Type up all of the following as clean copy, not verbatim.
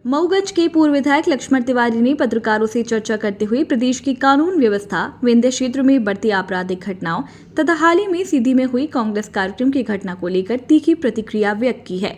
मऊगंज के पूर्व विधायक लक्ष्मण तिवारी ने पत्रकारों से चर्चा करते हुए प्रदेश की कानून व्यवस्था, विंध्य क्षेत्र में बढ़ती आपराधिक घटनाओं तथा हाल ही में सीधी में हुई कांग्रेस कार्यक्रम की घटना को लेकर तीखी प्रतिक्रिया व्यक्त की है।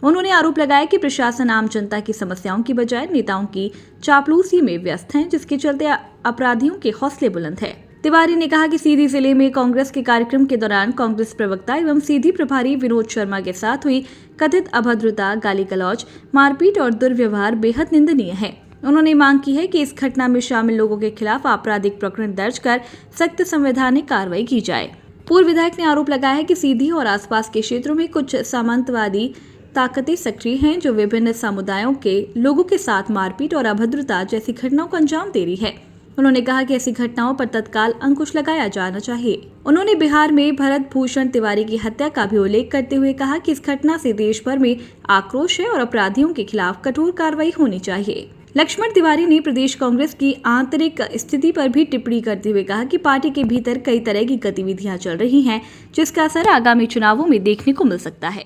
उन्होंने आरोप लगाया कि प्रशासन आम जनता की समस्याओं की बजाय नेताओं की चापलूसी में व्यस्त है, जिसके चलते अपराधियों के हौसले बुलंद है। तिवारी ने कहा कि सीधी जिले में कांग्रेस के कार्यक्रम के दौरान कांग्रेस प्रवक्ता एवं सीधी प्रभारी विनोद शर्मा के साथ हुई कथित अभद्रता, गाली गलौज, मारपीट और दुर्व्यवहार बेहद निंदनीय है। उन्होंने मांग की है कि इस घटना में शामिल लोगों के खिलाफ आपराधिक प्रकरण दर्ज कर सख्त संवैधानिक कार्रवाई की जाए। पूर्व विधायक ने आरोप लगाया है कि सीधी और आसपास के क्षेत्रों में कुछ सामंतवादी ताकतें सक्रिय हैं, जो विभिन्न समुदायों के लोगों के साथ मारपीट और अभद्रता जैसी घटनाओं को अंजाम दे रही है। उन्होंने कहा कि ऐसी घटनाओं पर तत्काल अंकुश लगाया जाना चाहिए। उन्होंने बिहार में भरत भूषण तिवारी की हत्या का भी उल्लेख करते हुए कहा कि इस घटना से देश भर में आक्रोश है और अपराधियों के खिलाफ कठोर कार्रवाई होनी चाहिए। लक्ष्मण तिवारी ने प्रदेश कांग्रेस की आंतरिक स्थिति पर भी टिप्पणी करते हुए कहा कि पार्टी के भीतर कई तरह की गतिविधियां चल रही हैं, जिसका असर आगामी चुनावों में देखने को मिल सकता है।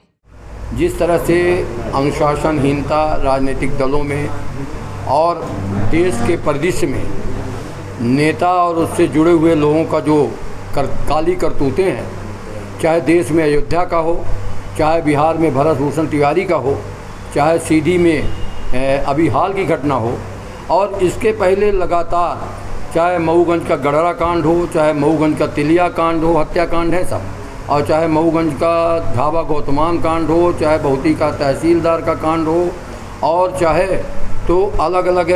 जिस तरह से अनुशासनहीनता राजनीतिक दलों में और देश के परिदृश्य में नेता और उससे जुड़े हुए लोगों का जो काली करतूतें हैं, चाहे देश में अयोध्या का हो, चाहे बिहार में भरत भूषण तिवारी का हो, चाहे सीधी में अभी हाल की घटना हो, और इसके पहले लगातार चाहे मऊगंज का गढ़रा कांड हो, चाहे मऊगंज का तिलिया कांड हो, हत्याकांड है सब, और चाहे मऊगंज का ढाबा गौतमान कांड हो, चाहे बहुती का तहसीलदार का कांड हो, और चाहे तो अलग अलग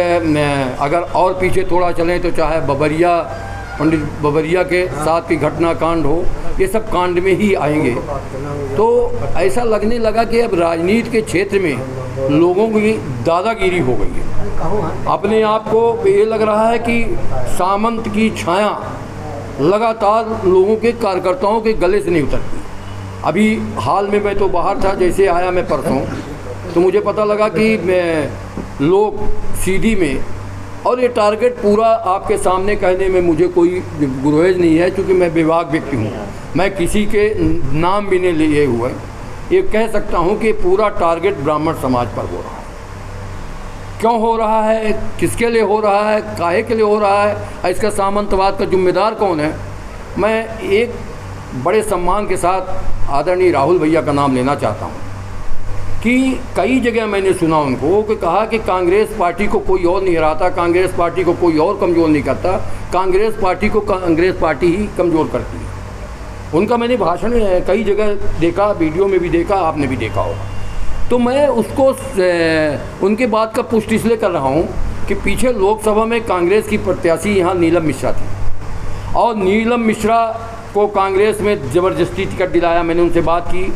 अगर और पीछे थोड़ा चलें तो चाहे बबरिया, पंडित बबरिया के साथ की घटना कांड हो, ये सब कांड में ही आएंगे। तो ऐसा लगने लगा कि अब राजनीति के क्षेत्र में लोगों की दादागिरी हो गई है। अपने आप को ये लग रहा है कि सामंत की छाया लगातार लोगों के कार्यकर्ताओं के गले से नहीं उतरती। अभी हाल में मैं तो बाहर था, जैसे आया मैं परसों, तो मुझे पता लगा कि लोग सीधी में, और ये टारगेट पूरा आपके सामने कहने में मुझे कोई गुरेज नहीं है, क्योंकि मैं विभाग व्यक्ति हूँ, मैं किसी के नाम भी नहीं लिए हुए ये कह सकता हूँ कि पूरा टारगेट ब्राह्मण समाज पर हो रहा है। क्यों हो रहा है, किसके लिए हो रहा है, काहे के लिए हो रहा है, इसका सामंतवाद का जिम्मेदार कौन है? मैं एक बड़े सम्मान के साथ आदरणीय राहुल भैया का नाम लेना चाहता हूँ कि कई जगह मैंने सुना उनको कि कहा कि कांग्रेस पार्टी को कोई और नहीं हराता, कांग्रेस पार्टी को कोई और कमज़ोर नहीं करता, कांग्रेस पार्टी को कांग्रेस पार्टी ही कमज़ोर करती है। उनका मैंने भाषण कई जगह देखा, वीडियो में भी देखा, आपने भी देखा होगा। तो मैं उसको उनके बात का पुष्टि इसलिए कर रहा हूँ कि पीछे लोकसभा में कांग्रेस की प्रत्याशी यहाँ नीलम मिश्रा थी, और नीलम मिश्रा को कांग्रेस में ज़बरदस्ती टिकट दिलाया। मैंने उनसे बात की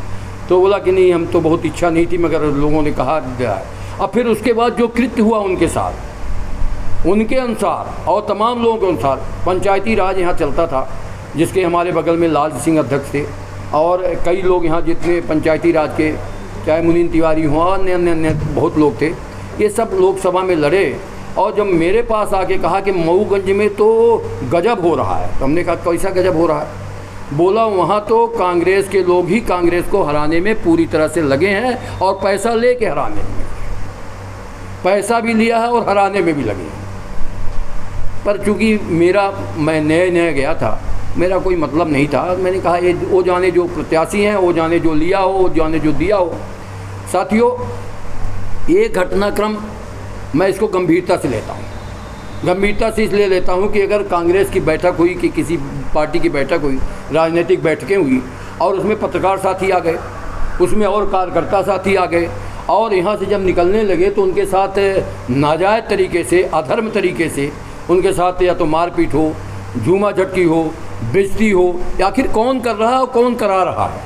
तो बोला कि नहीं, हम तो बहुत इच्छा नहीं थी, मगर लोगों ने कहा दिलाया। अब फिर उसके बाद जो कृत्य हुआ उनके साथ, उनके अनुसार और तमाम लोगों के अनुसार पंचायती राज यहाँ चलता था, जिसके हमारे बगल में लाल सिंह अध्यक्ष थे, और कई लोग यहाँ जितने पंचायती राज के, चाहे मुनीन तिवारी हुआ, अन्य बहुत लोग थे, ये सब लोकसभा में लड़े। और जब मेरे पास आके कहा कि मऊगंज में तो गजब हो रहा है, तो हमने कहा कैसा गजब हो रहा है? बोला वहाँ तो कांग्रेस के लोग ही कांग्रेस को हराने में पूरी तरह से लगे हैं, और पैसा लेके हराने में, पैसा भी लिया है और हराने में भी लगे हैं। पर चूँकि मैं नए गया था, मेरा कोई मतलब नहीं था, मैंने कहा ये वो जाने जो प्रत्याशी हैं, वो जाने जो लिया हो, वो जाने जो दिया हो। साथियों, ये घटनाक्रम मैं इसको गंभीरता से लेता हूँ। गंभीरता से इसलिए लेता हूँ कि अगर कांग्रेस की बैठक हुई, कि किसी पार्टी की बैठक हुई, राजनीतिक बैठकें हुई, और उसमें पत्रकार साथी आ गए, उसमें और कार्यकर्ता साथी आ गए, और यहाँ से जब निकलने लगे तो उनके साथ नाजायज़ तरीके से, अधर्म तरीके से उनके साथ या तो मारपीट हो, झूमा झटकी हो, बेइज्जती हो, आखिर कौन कर रहा है और कौन करा रहा है?